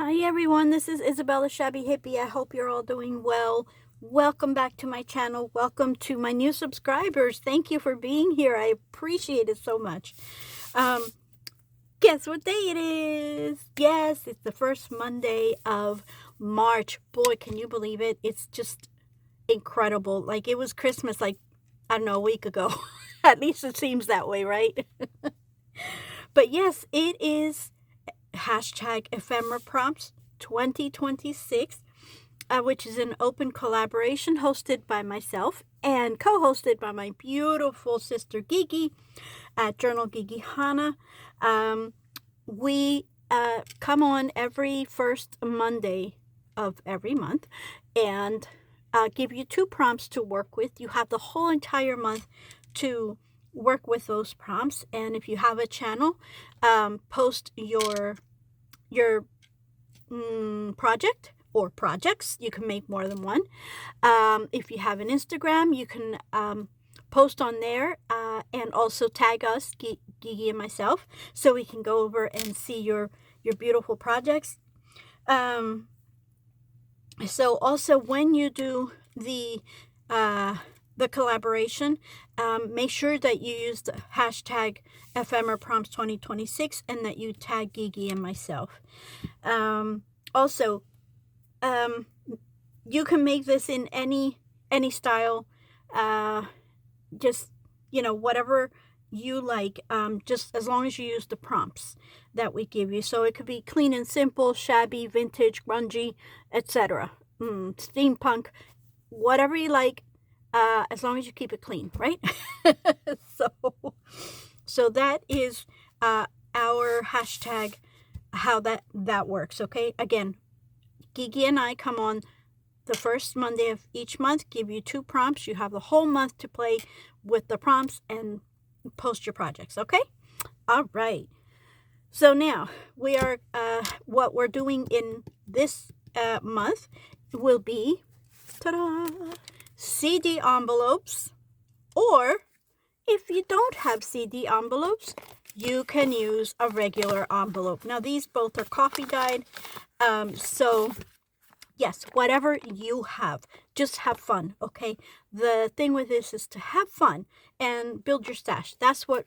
Hi everyone, this is Isabella Shabby Hippie. I hope you're all doing well. Welcome back to my channel. Welcome to my new subscribers. Thank you for being here. I appreciate it so much. Um, Guess what day it is? Yes, it's the first Monday of March. Boy, can you believe it? It's just incredible. Like it was Christmas, like, I don't know, a week ago. At least it seems that way, right? But yes, it is hashtag ephemera prompts 2026, which is an open collaboration hosted by myself and co-hosted by my beautiful sister Gigi at Journal Gigi Hana. We come on every first Monday of every month and give you 2 prompts to work with. You have the whole entire month to work with those prompts, and if you have a channel, post your project or projects. You can make more than one. If you have an Instagram, you can post on there and also tag us, Gigi and myself, so we can go over and see your beautiful projects. So also when you do the collaboration, make sure that you use the hashtag ephemera prompts 2026 and that you tag Gigi and myself. Also, you can make this in any style, just, whatever you like, just as long as you use the prompts that we give you. So it could be clean and simple, shabby, vintage, grungy, etc. Steampunk, whatever you like, as long as you keep it clean, right? So that is our hashtag, how that works. Okay, again, Gigi and I come on the first Monday of each month, give you 2 prompts. You have the whole month to play with the prompts and post your projects. Okay, all right. So now we are what we're doing in this month will be, ta-da, CD envelopes, or if you don't have CD envelopes, you can use a regular envelope. Now these both are coffee dyed, so yes, whatever you have, just have fun, okay? The thing with this is to have fun and build your stash. That's why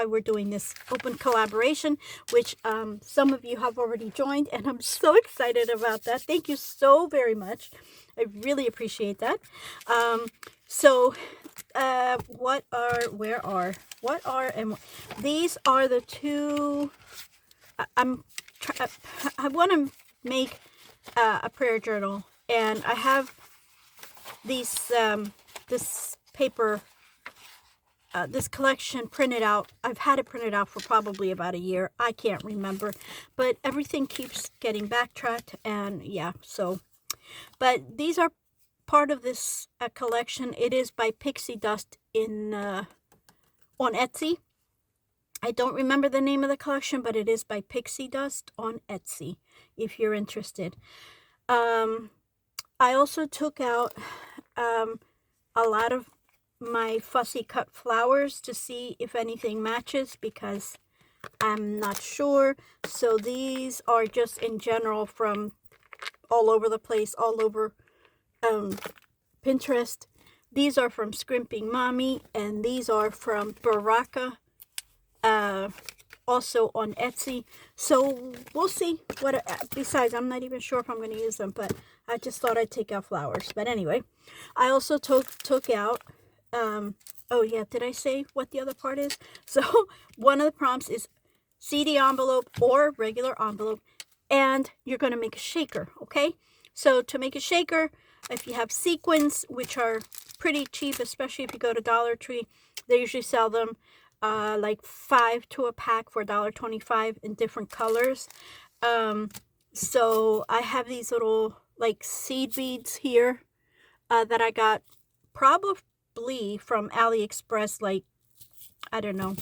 we're doing this open collaboration, which some of you have already joined, and I'm so excited about that. Thank you so very much. I really appreciate that. These are the 2. I want to make a prayer journal, and I have these this paper, this collection printed out. I've had it printed out for probably about a year. I can't remember, but everything keeps getting backtracked, and yeah, so, but these are part of this collection. It is by Pixie Dust on Etsy. I don't remember the name of the collection, but it is by Pixie Dust on Etsy, if you're interested. I also took out a lot of my fussy cut flowers to see if anything matches, because I'm not sure. So these are just in general from all over the place, all over Pinterest. These are from Scrimping Mommy, and these are from Baraka, also on Etsy. So we'll see what, besides, I'm not even sure if I'm going to use them, but I just thought I'd take out flowers. But anyway, I also took out, oh yeah, did I say what the other part is? So one of the prompts is CD envelope or regular envelope, and you're going to make a shaker, okay? So to make a shaker, if you have sequins, which are pretty cheap, especially if you go to Dollar Tree, they usually sell them like 5 to a pack for $1.25 in different colors. So I have these little like seed beads here that I got probably from AliExpress, like, I don't know,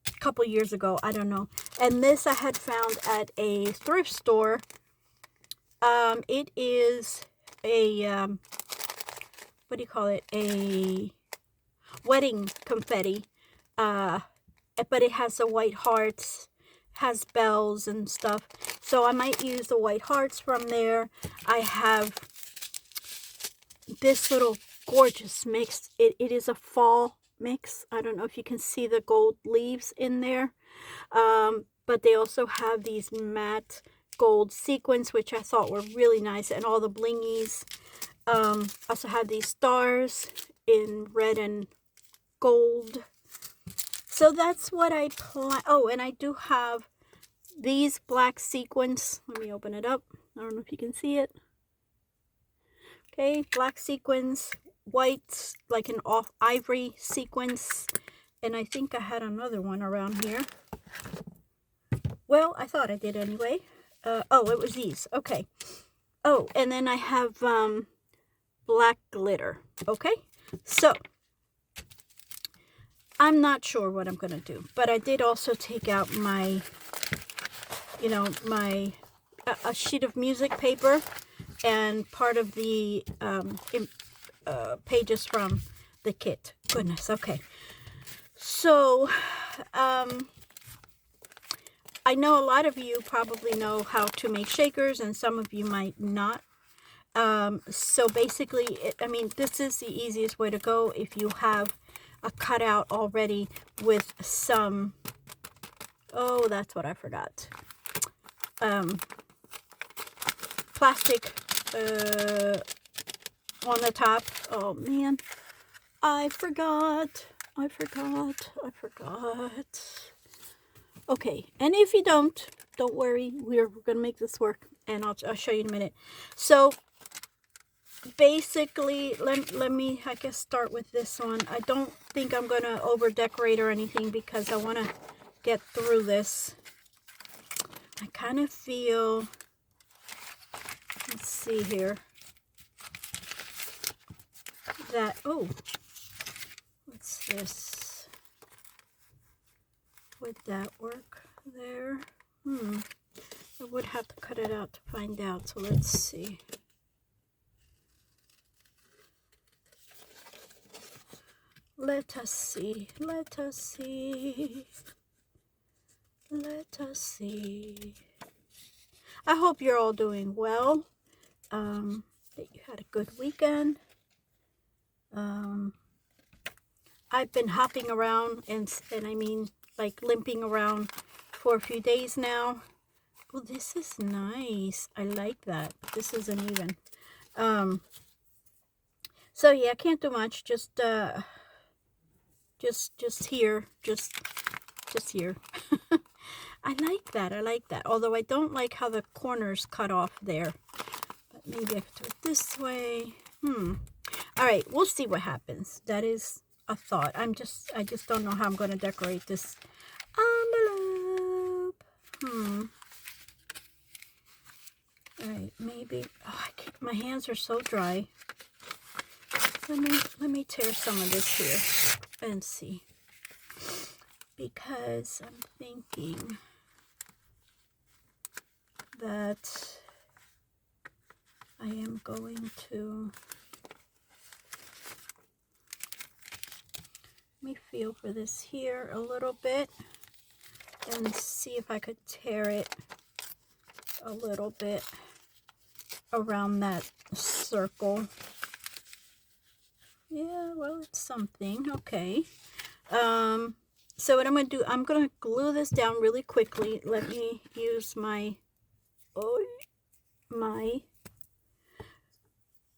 a couple years ago, I don't know. And this I had found at a thrift store. It is a what do you call it, a wedding confetti, but it has the white hearts, has bells and stuff. So I might use the white hearts from there. I have this little gorgeous mix. It is a fall mix. I don't know if you can see the gold leaves in there. But they also have these matte gold sequins, which I thought were really nice, and all the blingies. Also have these stars in red and gold. So that's what I plan. Oh, and I do have these black sequins. Let me open it up. I don't know if you can see it. Okay, black sequins, white, like an off ivory sequins. And I think I had another one around here. Well, I thought I did anyway. Oh, it was these. Okay. Oh, and then I have black glitter. Okay. So, I'm not sure what I'm going to do. But I did also take out my, you know, a sheet of music paper and part of the pages from the kit. Goodness. Okay. So, I know a lot of you probably know how to make shakers, and some of you might not. So basically, I mean, this is the easiest way to go if you have a cutout already with some, oh, that's what I forgot. Plastic on the top. Oh, man. I forgot. Okay, and if you don't worry, we're going to make this work, and I'll show you in a minute. So, basically, let me, I guess, start with this one. I don't think I'm going to over-decorate or anything because I want to get through this. I kind of feel, let's see here, that, oh, what's this? Would that work there? I would have to cut it out to find out, so let's see. Let us see. I hope you're all doing well, that you had a good weekend. I've been hopping around, and I mean, like limping around for a few days now. Well, this is nice. I like that. This isn't even. So yeah, I can't do much. Just here. Just here. I like that. Although I don't like how the corners cut off there. But maybe I could do it this way. All right, we'll see what happens. That is a thought. I just don't know how I'm going to decorate this envelope. All right, maybe. Oh, my hands are so dry. Let me tear some of this here and see, because I'm thinking that I am going to, let me feel for this here a little bit and see if I could tear it a little bit around that circle. Yeah, well, it's something. Okay. So what I'm going to do, I'm going to glue this down really quickly. Let me use my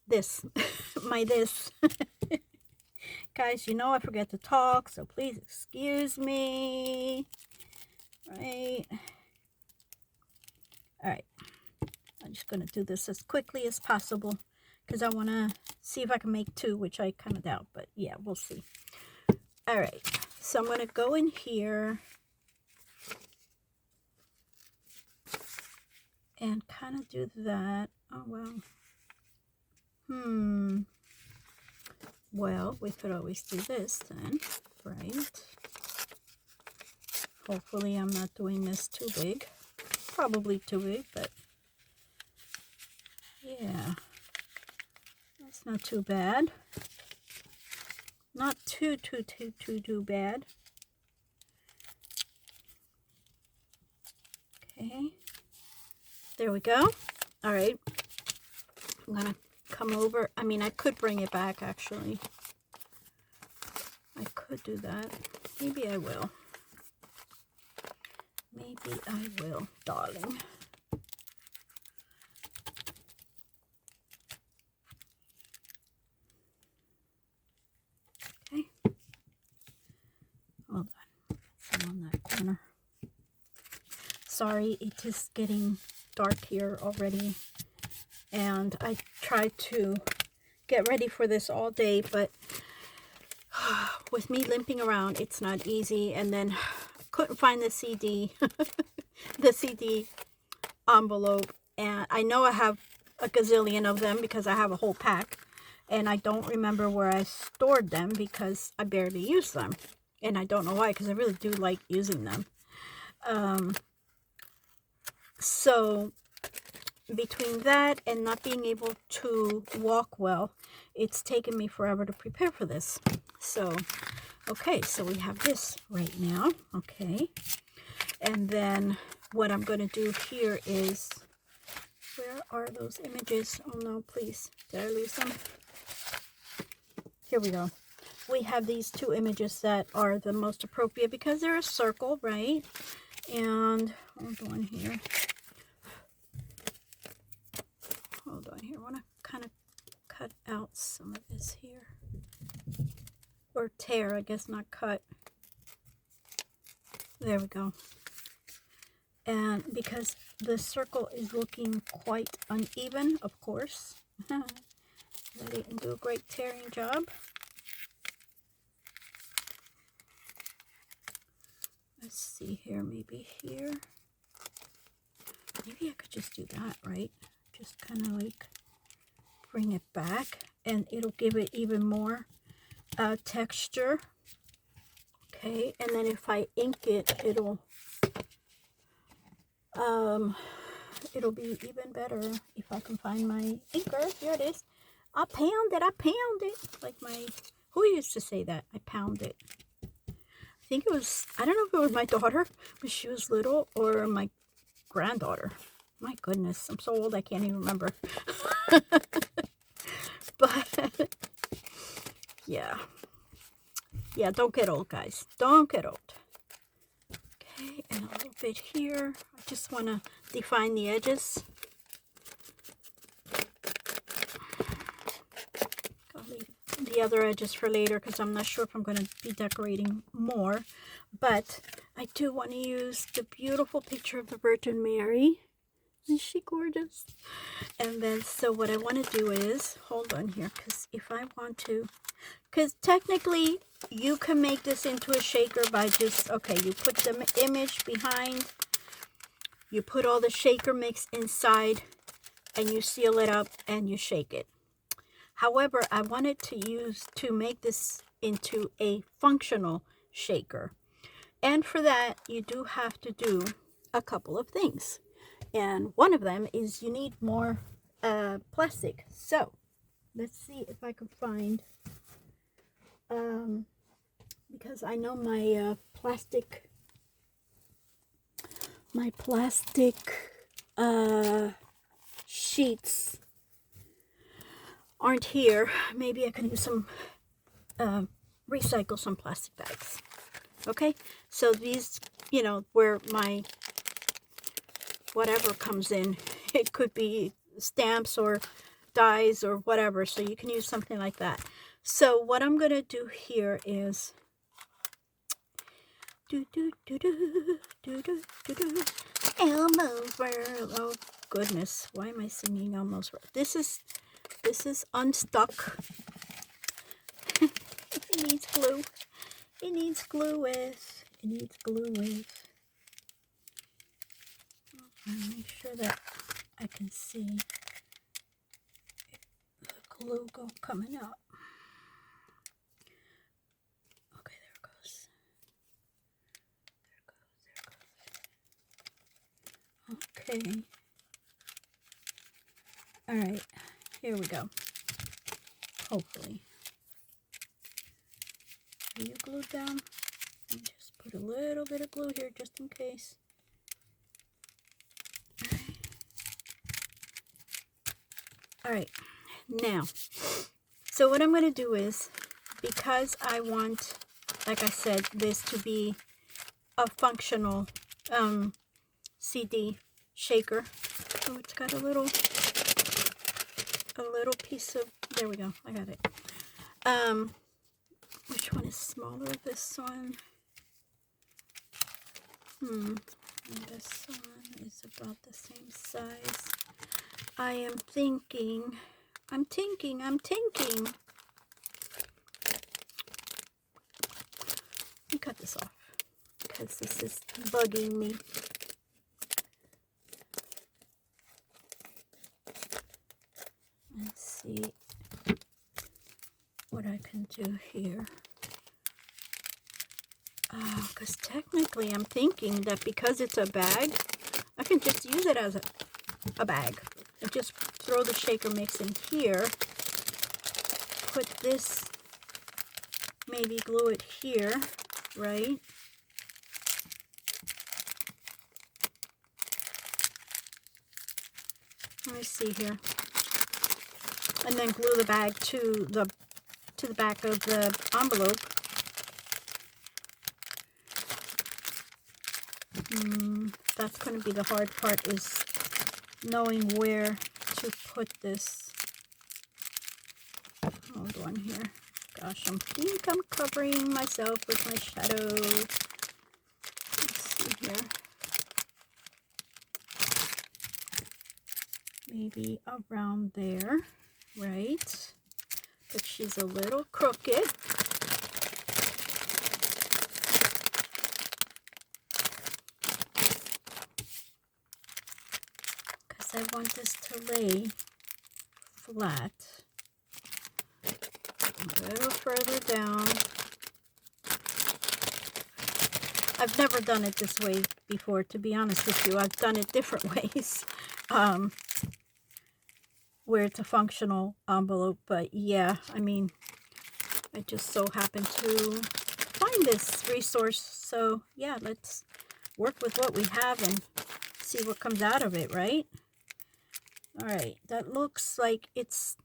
this. Guys, you know I forget to talk, so please excuse me. Right. All right. I'm just going to do this as quickly as possible because I want to see if I can make two, which I kind of doubt, but yeah, we'll see. All right. So I'm going to go in here and kind of do that. Oh, well. Well, we could always do this then, right? Hopefully I'm not doing this too big. Probably too big, but yeah. That's not too bad. Not too bad. Okay. There we go. All right. I'm going to come over. I mean, I could bring it back, actually. I could do that. Maybe I will. Maybe I will, darling. Okay. Hold on. I'm on that corner. Sorry, it is getting dark here already. And I tried to get ready for this all day, but with me limping around, it's not easy. And then I couldn't find the CD, the CD envelope. And I know I have a gazillion of them because I have a whole pack. And I don't remember where I stored them because I barely use them. And I don't know why, because I really do like using them. So between that and not being able to walk well, it's taken me forever to prepare for this. So, okay, so we have this right now. Okay. And then what I'm going to do here is, where are those images? Oh no, please. Did I lose them? Here we go. We have these two images that are the most appropriate because they're a circle, right? And hold on here. Hold on here. I want to kind of cut out some of this here. Or tear, I guess, not cut. There we go. And because the circle is looking quite uneven, of course. I didn't do a great tearing job. Let's see here, maybe here. Maybe I could just do that, right? Just kind of like bring it back and it'll give it even more texture. Okay, and then if I ink it, it'll be even better if I can find my inker. Here it is. I pound it. Like who used to say that? I pound it. I think it was, I don't know if it was my daughter when she was little or my granddaughter. My goodness, I'm so old I can't even remember. But yeah, don't get old, guys. Don't get old. Okay, and a little bit here. I just want to define the edges. I'll leave the other edges for later because I'm not sure if I'm going to be decorating more. But I do want to use the beautiful picture of the Virgin Mary. Isn't she gorgeous? And then, so what I want to do is, hold on here, because if I want to, because technically you can make this into a shaker by just, okay, you put the image behind, you put all the shaker mix inside, and you seal it up and you shake it. However, I wanted to make this into a functional shaker. And for that, you do have to do a couple of things. And one of them is you need more plastic. So let's see if I can find, because I know my plastic sheets aren't here. Maybe I can use some, recycle some plastic bags. Okay, so these, you know, where my whatever comes in, it could be stamps or dies or whatever, so you can use something like that. So what I'm going to do here is Elmo's World. Oh goodness, why am I singing Elmo's World? This is unstuck. It needs glue. It needs glue with. And make sure that I can see the glue coming out. Okay, there it goes. Okay. All right, here we go. Hopefully. Are you glued down? Let me just put a little bit of glue here just in case. All right, now, so what I'm going to do is, because I want, like I said, this to be a functional CD shaker. Oh, it's got a little piece of, there we go, I got it. Which one is smaller? This one. And this one is about the same size. I'm thinking. Let me cut this off because this is bugging me. Let's see what I can do here. Because technically I'm thinking that because it's a bag, I can just use it as a bag. And just throw the shaker mix in here. Put this, maybe glue it here, right? Let me see here. And then glue the bag to the back of the envelope. That's going to be the hard part, is knowing where to put this. Hold on here. Gosh, I think I'm covering myself with my shadow. Let's see here. Maybe around there, right? But she's a little crooked. I want this to lay flat. A little further down. I've never done it this way before, to be honest with you. I've done it different ways, where it's a functional envelope. But yeah, I mean, I just so happened to find this resource. So yeah, let's work with what we have and see what comes out of it, right? All right, that looks like it's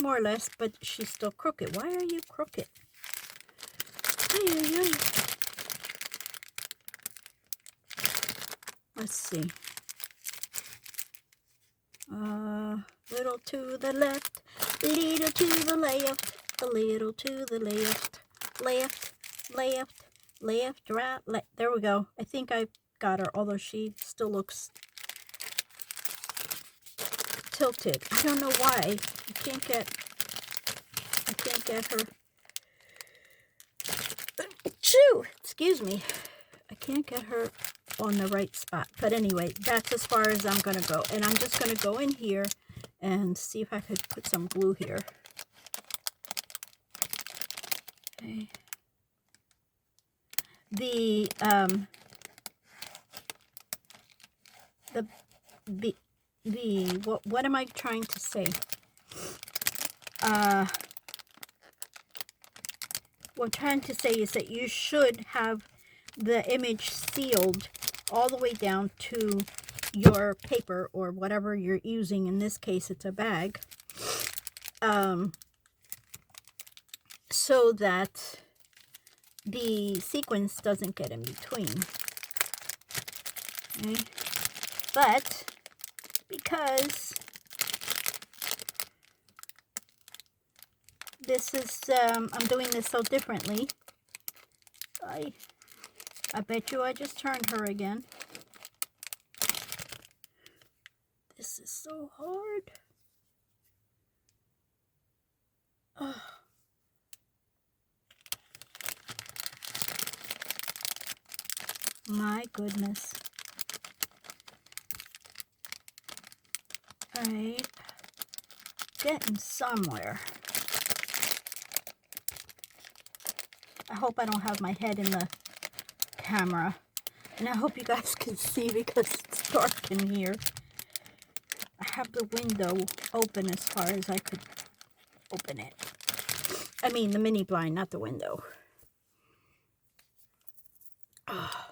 more or less, but she's still crooked. Why are you crooked? Let's see. Little to the left, little to the left, a little to the left, left, right, left. There we go. I think I got her, although she still looks tilted. I don't know why. I can't get her. Achoo! Excuse me. I can't get her on the right spot. But anyway, that's as far as I'm going to go. And I'm just going to go in here and see if I could put some glue here. Okay. What am I trying to say? What I'm trying to say is that you should have the image sealed all the way down to your paper or whatever you're using. In this case, it's a bag. So that the sequence doesn't get in between. Okay. But because this is, I'm doing this so differently, I bet you I just turned her again. This is so hard. Oh. My goodness. Alright. Getting somewhere. I hope I don't have my head in the camera. And I hope you guys can see because it's dark in here. I have the window open as far as I could open it. I mean the mini blind, not the window. Oh.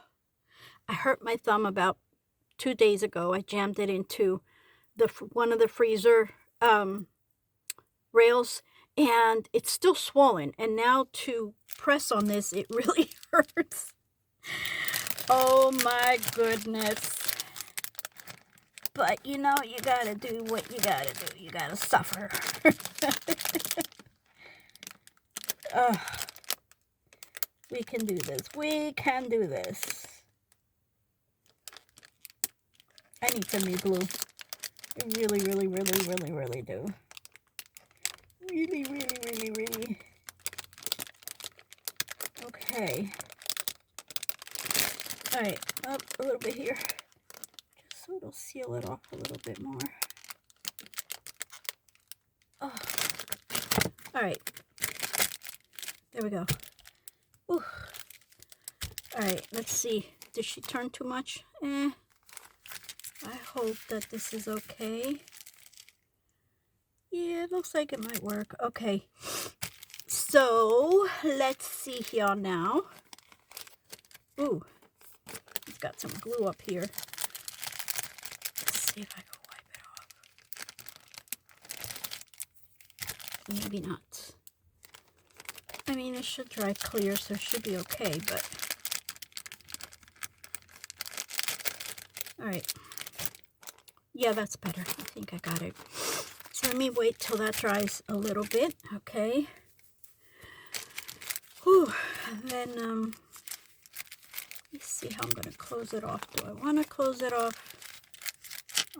I hurt my thumb about 2 days ago. I jammed it into one of the freezer rails, and it's still swollen. And now to press on this, it really hurts. Oh my goodness. But you know, you gotta do what you gotta do. You gotta suffer. We can do this. We can do this. I need some new glue. I really, really, really, really, really do. Really, really, really, really. Okay. Alright, up a little bit here. Just so it'll seal it off a little bit more. Oh. Alright. There we go. Ooh. Alright, let's see. Did she turn too much? I hope that this is okay. Yeah, it looks like it might work. Okay. So, let's see here now. Ooh. It's got some glue up here. Let's see if I can wipe it off. Maybe not. I mean, it should dry clear, so it should be okay, but... Alright. Yeah, that's better. I think I got it. So let me wait till that dries a little bit, okay? Whew. And then, let's see how I'm going to close it off. Do I want to close it off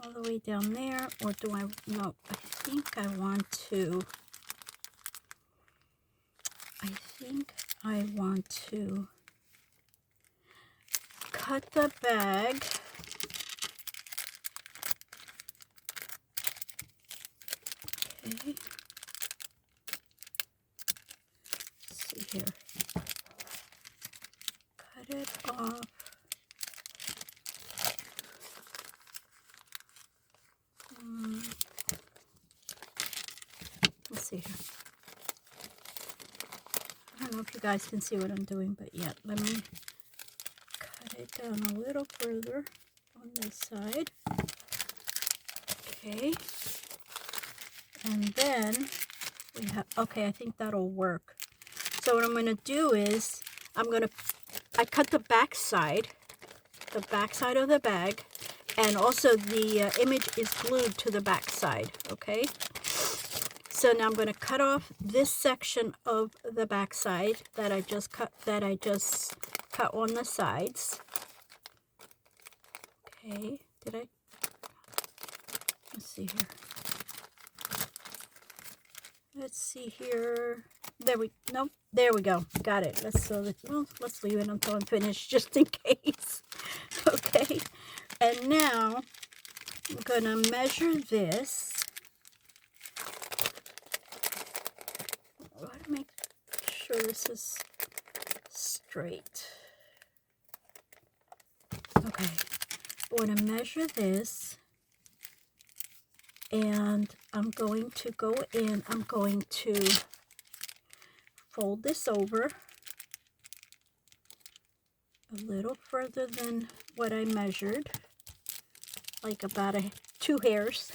all the way down there, or do I... No, I think I want to... cut the bag. Okay. Let's see here. Cut it off. Let's see here. I don't know if you guys can see what I'm doing, but yeah, let me cut it down a little further on this side. Okay. And then we have, okay, I think that'll work. So what I'm going to do is, I cut the back side of the bag, and also the image is glued to the back side, okay? So now I'm going to cut off this section of the back side that I just cut on the sides. Okay, let's see here. Let's see here. There we go. Got it. Let's leave it until I'm finished, just in case. Okay. And now I'm gonna measure this. I want to make sure this is straight. Okay. I want to measure this. And I'm going to go in, I'm going to fold this over a little further than what I measured, like about 2 hairs,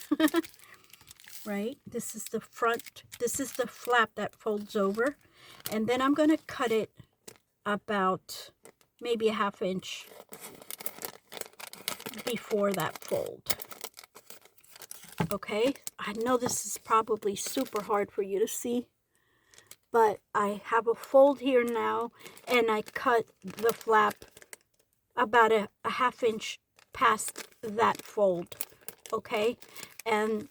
right? This is the front, this is the flap that folds over, and then I'm going to cut it about maybe a 1/2 inch before that fold. Okay, I know this is probably super hard for you to see, but I have a fold here now, and I cut the flap about a 1/2 inch past that fold, okay? And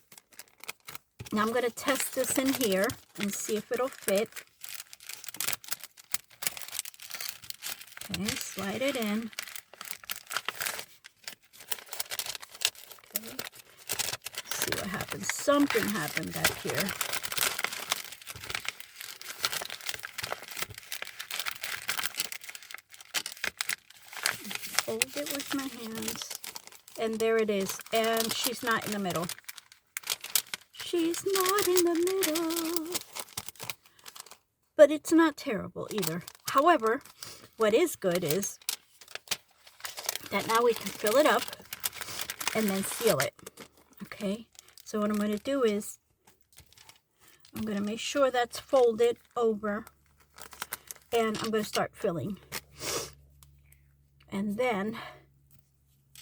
now I'm going to test this in here and see if it'll fit. Okay, slide it in. Okay. See what happens. Something happened back here. Hold it with my hands, and there it is. And she's not in the middle. She's not in the middle. But it's not terrible either. However, what is good is that now we can fill it up and then seal it. Okay, so what I'm going to do is I'm going to make sure that's folded over, and I'm going to start filling. And then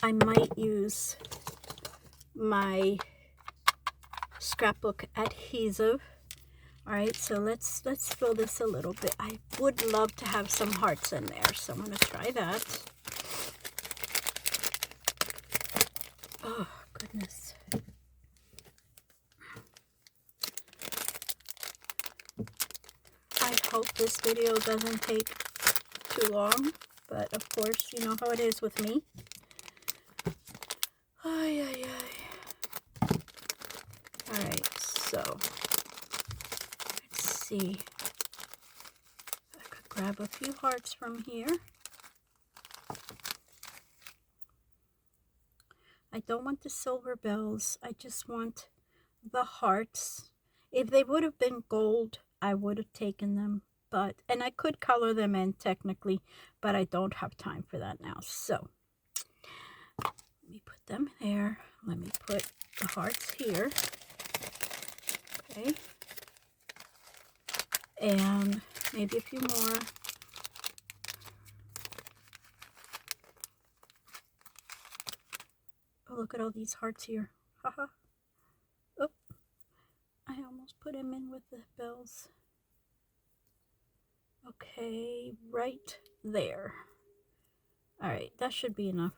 I might use my scrapbook adhesive. All right, so let's fill this a little bit. I would love to have some hearts in there, so I'm going to try that. Oh, goodness. I hope this video doesn't take too long, but of course, you know how it is with me. Ay, ay, ay. All right, so let's see. I could grab a few hearts from here. I don't want the silver bells. I just want the hearts. If they would have been gold, I would have taken them. And I could color them in technically, but I don't have time for that now. So let me put them there. Let me put the hearts here. Okay. And maybe a few more. Oh, look at all these hearts here. Haha. Oh, I almost put them in with the bells. Okay, right there. All right, that should be enough.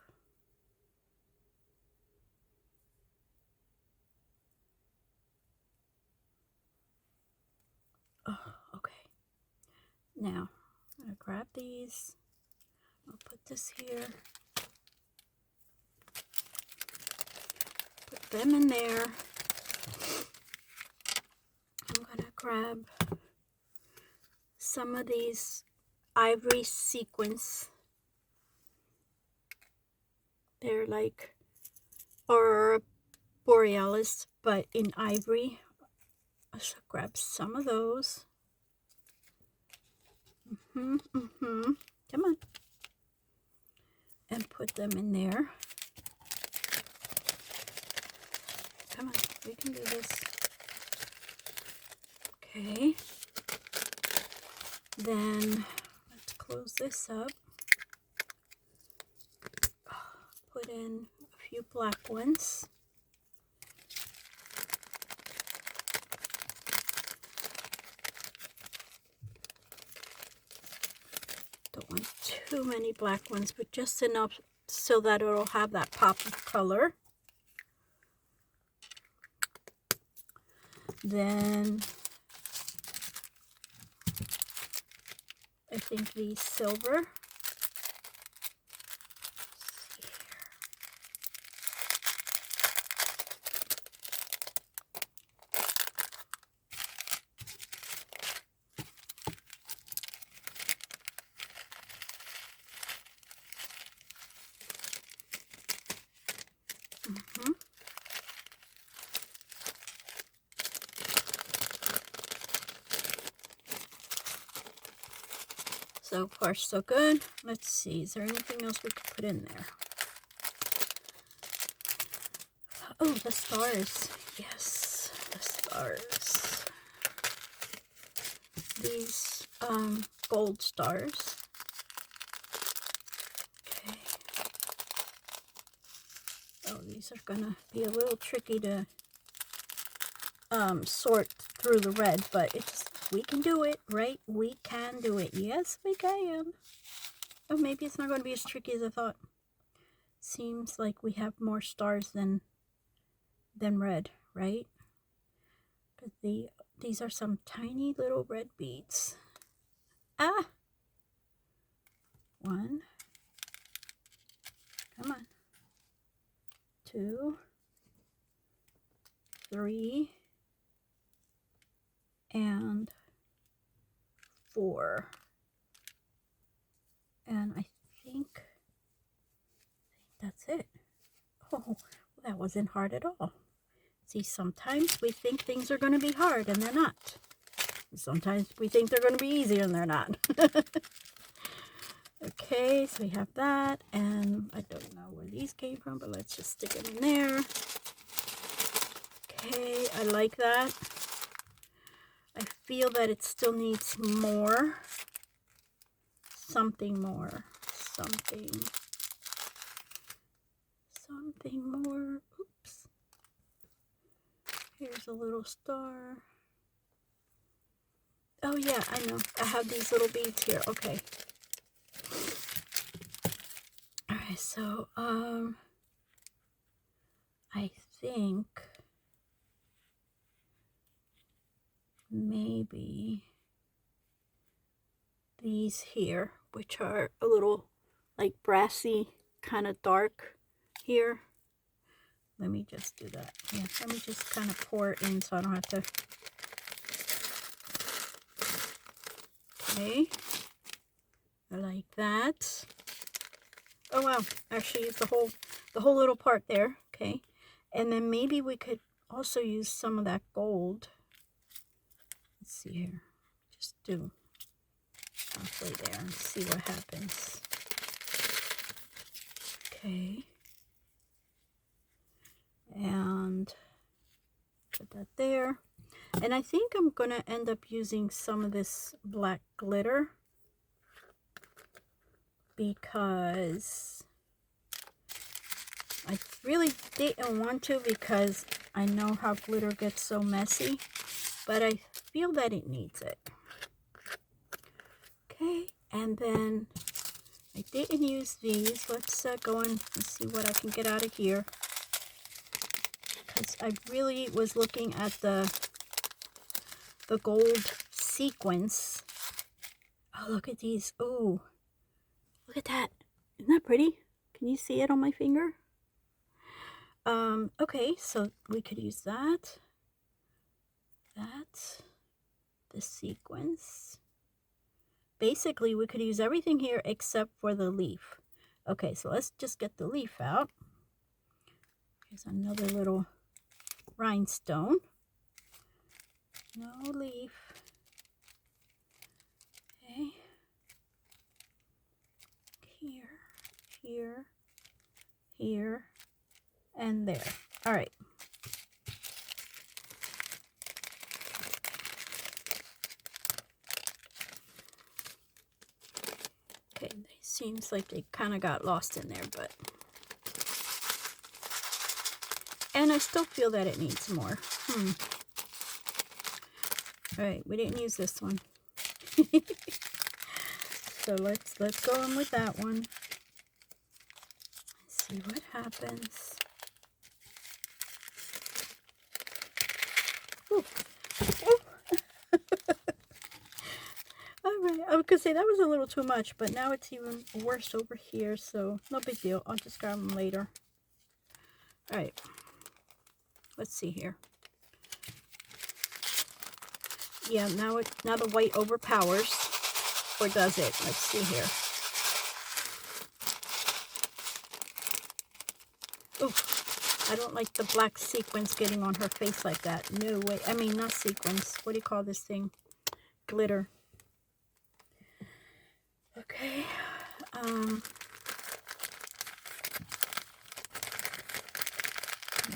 Oh, okay. Now, I'm going to grab these. I'll put this here. Put them in there. I'm going to grab some of these ivory sequins. They're like Aurora Borealis, but in ivory. So grab some of those. Come on. And put them in there. Come on, we can do this. Okay. Then let's close this up. Put in a few black ones. Don't want too many black ones, but just enough so that it'll have that pop of color. Then I think the silver. So far, so good. Let's see. Is there anything else we could put in there? Oh, the stars. Yes, the stars. These gold stars. Okay. Oh, these are gonna be a little tricky to sort through the red, but it's we can do it, right? We can do it. Yes, we can. Oh, maybe it's not going to be as tricky as I thought. Seems like we have more stars than red, right? But these are some tiny little red beads. Ah! 1. Come on. 2. 3. And 4. And I think that's it. Oh, well, that wasn't hard at all. See, sometimes we think things are going to be hard and they're not. Sometimes we think they're going to be easy and they're not. Okay, so we have that, and I don't know where these came from, but let's just stick them in there. Okay, I like that. feel that it still needs more. Something more. Something more. Oops. Here's a little star. Oh yeah, I know. I have these little beads here. Okay. Alright, so I think maybe these here, which are a little like brassy, kind of dark here. Let me just do that. Yeah, let me just kind of pour it in so I don't have to. Okay, I like that. Oh wow, actually use the whole little part there. Okay, and then maybe we could also use some of that gold. Let's see here. Just do halfway there and see what happens. Okay. And put that there. And I think I'm going to end up using some of this black glitter because I really didn't want to, because I know how glitter gets so messy, but I feel that it needs it. Okay, and then I didn't use these. Let's go and see what I can get out of here, because I really was looking at the gold sequins. Oh, look at these. Oh, look at that. Isn't that pretty? Can you see it on my finger? Okay, so we could use that, the sequins. Basically, we could use everything here except for the leaf. Okay, so let's just get the leaf out. Here's another little rhinestone. No leaf. Okay. Here, and there. All right. Okay, it seems like they kind of got lost in there, but... And I still feel that it needs more. All right, we didn't use this one. So let's go in with that one. Let's see what happens. Ooh. Ooh. All right, I was gonna say that was a little too much, but now it's even worse over here, so no big deal. I'll just grab them later. All right, let's see here. Yeah, now the white overpowers, or does it? Let's see here. Oh, I don't like the black sequins getting on her face like that. No way. I mean, not sequins. What do you call this thing? Glitter. Okay.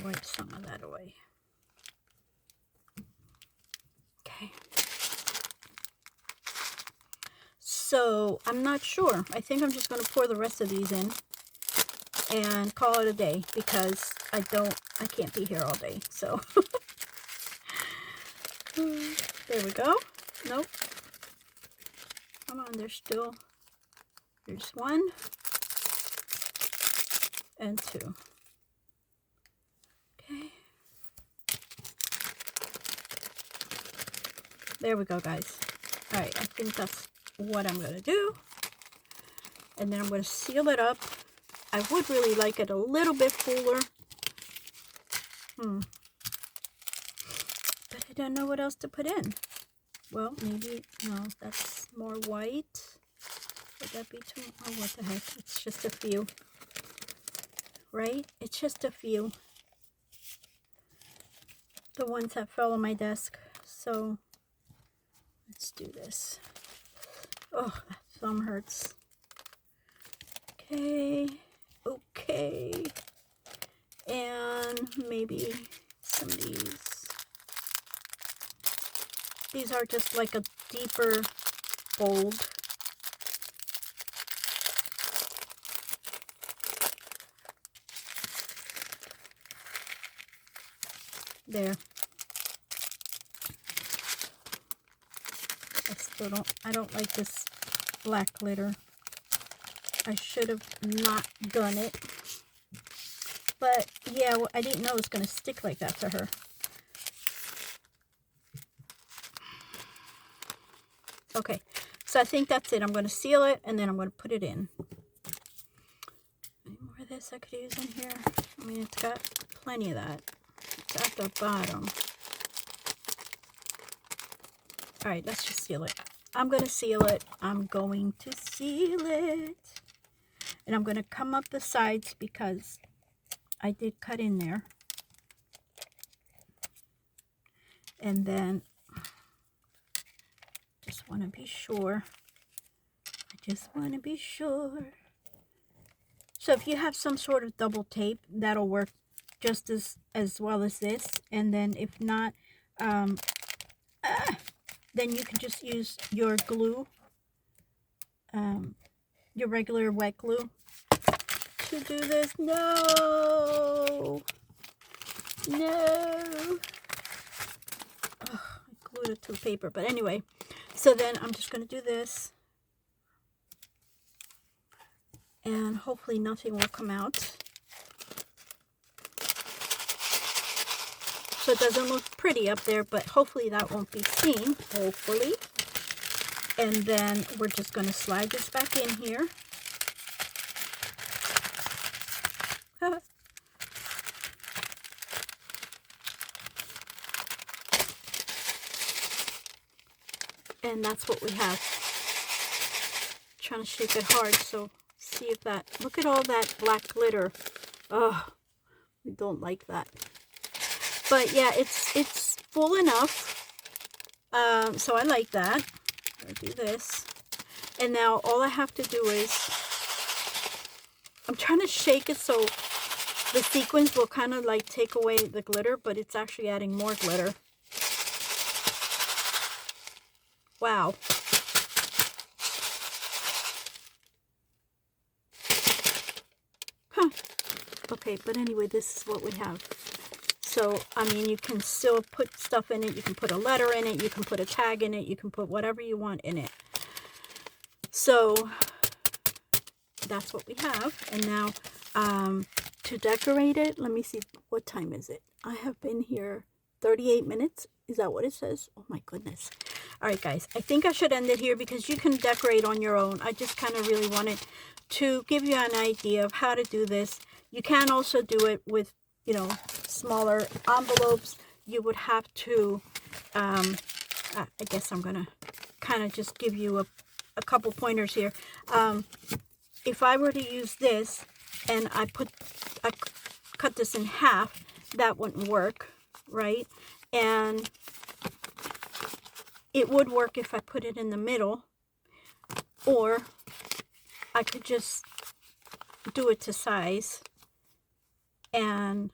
Wipe some of that away. Okay. So, I'm not sure. I think I'm just going to pour the rest of these in and call it a day, because I can't be here all day. So, there we go. Nope. Come on, there's one and two. Okay. There we go, guys. All right, I think that's what I'm going to do. And then I'm going to seal it up. I would really like it a little bit fuller. But I don't know what else to put in. Well, maybe, no, that's more white. Would that be too, oh, what the heck. It's just a few. Right? It's just a few. The ones that fell on my desk. So, let's do this. Oh, that thumb hurts. Okay. Okay. And maybe some of these. These are just like a deeper gold. There. I don't like this black glitter. I should have not done it. But yeah, I didn't know it was going to stick like that to her. Okay, so I think that's it. I'm going to seal it and then I'm going to put it in. Any more of this I could use in here? I mean, it's got plenty of that. It's at the bottom. All right, let's just seal it. I'm going to seal it. I'm going to seal it. And I'm going to come up the sides because I did cut in there. And then just want to be sure. I just want to be sure. So if you have some sort of double tape, that'll work just as well as this. And then if not, then you can just use your glue, your regular wet glue to do this. No! No! Oh, I glued it to the paper. But anyway, so then I'm just going to do this. And hopefully nothing will come out. So it doesn't look pretty up there, but hopefully that won't be seen. Hopefully. And then we're just going to slide this back in here. And that's what we have. Trying to shake it hard, so see if that, look at all that black glitter. Oh, we don't like that. But yeah, it's full enough. So I like that. I'll do this. And now all I have to do is, I'm trying to shake it so the sequins will kind of like take away the glitter, but it's actually adding more glitter. Wow. Huh. Okay, but anyway, this is what we have. So, I mean, you can still put stuff in it. You can put a letter in it. You can put a tag in it. You can put whatever you want in it. So, that's what we have. And now, to decorate it, let me see. What time is it? I have been here 38 minutes. Is that what it says? Oh, my goodness. All right, guys. I think I should end it here because you can decorate on your own. I just kind of really wanted to give you an idea of how to do this. You can also do it with, you know, smaller envelopes. You would have to, I guess I'm going to kind of just give you a couple pointers here. If I were to use this and I cut this in half, that wouldn't work, right? And it would work if I put it in the middle, or I could just do it to size and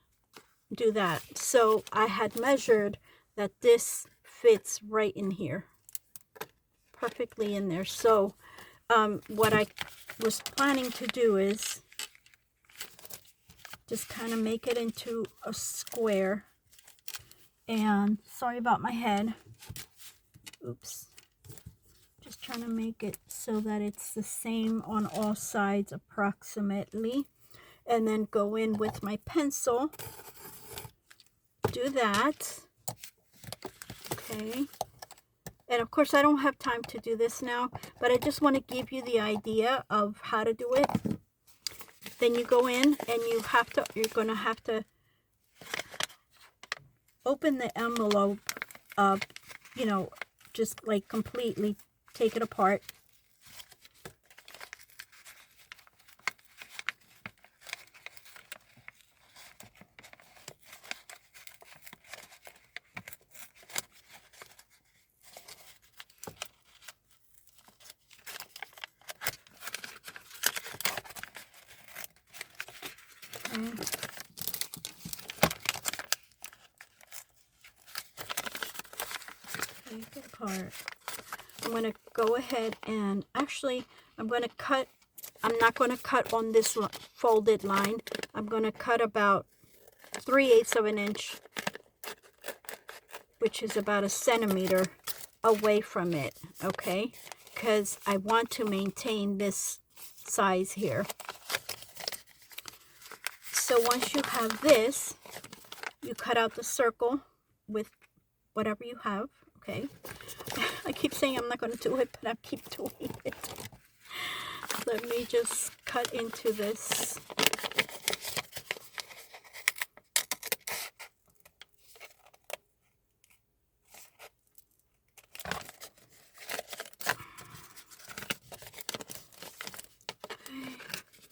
do that. So I had measured that this fits right in here, perfectly in there. So what I was planning to do is just kind of make it into a square. And sorry about my head. Oops. Just trying to make it so that it's the same on all sides approximately. And then go in with my pencil. Do that. Okay. And of course I don't have time to do this now, but I just want to give you the idea of how to do it. Then you go in and you're going to have to open the envelope up, you know, just like completely take it apart. take it apart. I'm going to go ahead and actually I'm going to cut. I'm not going to cut on this folded line. I'm going to cut about 3/8 of an inch, which is about a centimeter away from it, okay? Because I want to maintain this size here. So once you have this, you cut out the circle with whatever you have, okay? I keep saying I'm not going to do it, but I keep doing it. Let me just cut into this.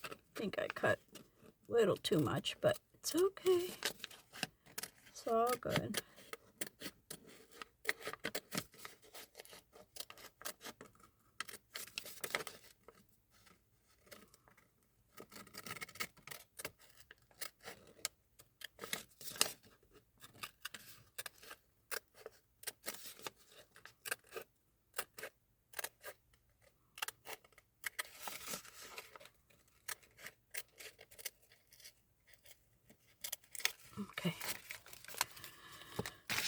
I think I cut a little too much, but it's okay. It's all good. Okay.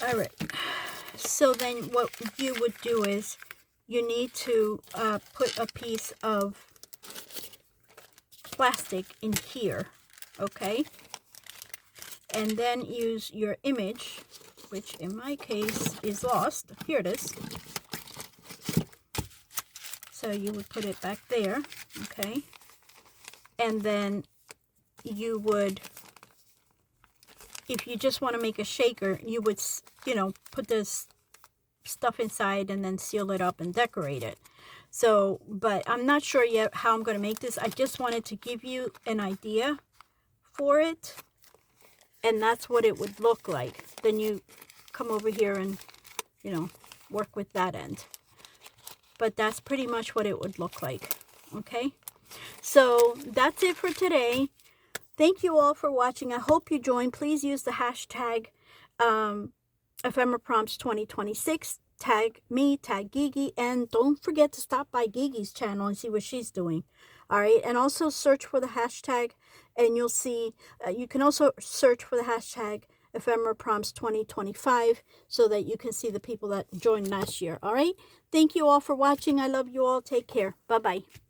All right. So then what you would do is you need to put a piece of plastic in here, okay? And then use your image, which in my case is lost. Here it is. So you would put it back there, okay? And then you would, if you just want to make a shaker, you would, you know, put this stuff inside and then seal it up and decorate it. So, but I'm not sure yet how I'm going to make this. I just wanted to give you an idea for it. And that's what it would look like. Then you come over here and, you know, work with that end. But that's pretty much what it would look like. Okay? So that's it for today. Thank you all for watching. I hope you join. Please use the hashtag Ephemera Prompts 2026. Tag me, tag Gigi, and don't forget to stop by Gigi's channel and see what she's doing. All right, and also search for the hashtag, and you'll see. You can also search for the hashtag Ephemera Prompts 2025 so that you can see the people that joined last year. All right, thank you all for watching. I love you all. Take care. Bye bye.